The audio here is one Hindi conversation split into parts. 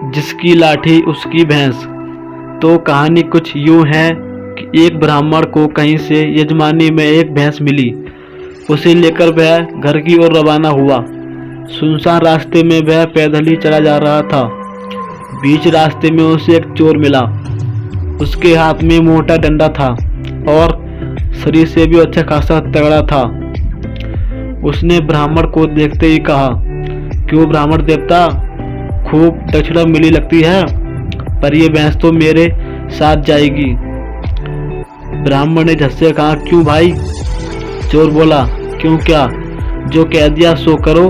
जिसकी लाठी उसकी भैंस। तो कहानी कुछ यूं है कि एक ब्राह्मण को कहीं से यजमानी में एक भैंस मिली। उसे लेकर वह घर की ओर रवाना हुआ। सुनसान रास्ते में वह पैदल ही चला जा रहा था। बीच रास्ते में उसे एक चोर मिला। उसके हाथ में मोटा डंडा था और शरीर से भी अच्छा खासा तगड़ा था। उसने ब्राह्मण को देखते ही कहा, क्यों ब्राह्मण देवता, खूब दक्षिणा मिली लगती है, पर ये भैंस तो मेरे साथ जाएगी। ब्राह्मण ने झट से कहा, क्यों भाई? चोर बोला, क्यों क्या, जो कह दिया सो करो।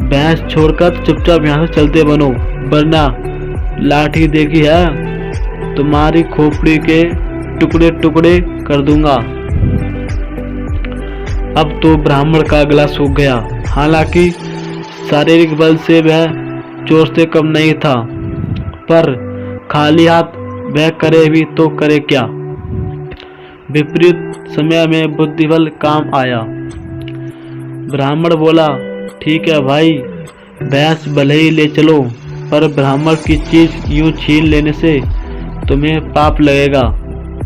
भैंस छोड़कर चुपचाप यहाँ से चलते बनो, वरना लाठी देखी है, तुम्हारी खोपड़ी के टुकड़े टुकड़े कर दूंगा। अब तो ब्राह्मण का गला सूख गया। हालांकि शारीरिक बल से वह चोर से कम नहीं था, पर खाली हाथ वह करे भी तो करे क्या। विपरीत समय में बुद्धिबल काम आया। ब्राह्मण बोला, ठीक है भाई, भैंस भले ही ले चलो, पर ब्राह्मण की चीज यूं छीन लेने से तुम्हें पाप लगेगा।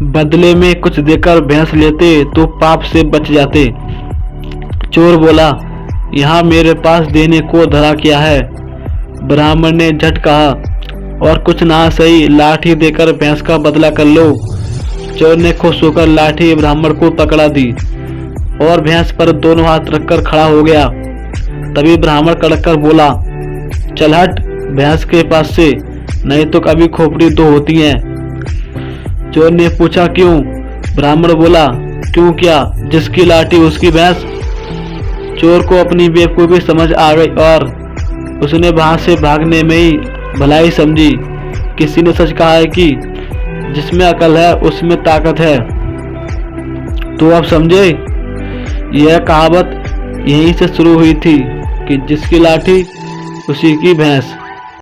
बदले में कुछ देकर भैंस लेते तो पाप से बच जाते। चोर बोला, यहाँ मेरे पास देने को धरा क्या है? ब्राह्मण ने झट कहा, और कुछ ना सही, लाठी देकर भैंस का बदला कर लो। चोर ने खुश होकर लाठी ब्राह्मण को पकड़ा दी और भैंस पर दोनों हाथ रखकर खड़ा हो गया। तभी ब्राह्मण कड़क कर बोला, चल हट भैंस के पास से, नहीं तो कभी खोपड़ी दो होती है। चोर ने पूछा, क्यों? ब्राह्मण बोला, क्यों क्या, जिसकी लाठी उसकी भैंस। चोर को अपनी बेवकूफी समझ आ गई और उसने वहां से भागने में ही भलाई समझी। किसी ने सच कहा है कि जिसमें अकल है उसमें ताकत है। तो अब समझे, यह कहावत यहीं से शुरू हुई थी कि जिसकी लाठी उसी की भैंस।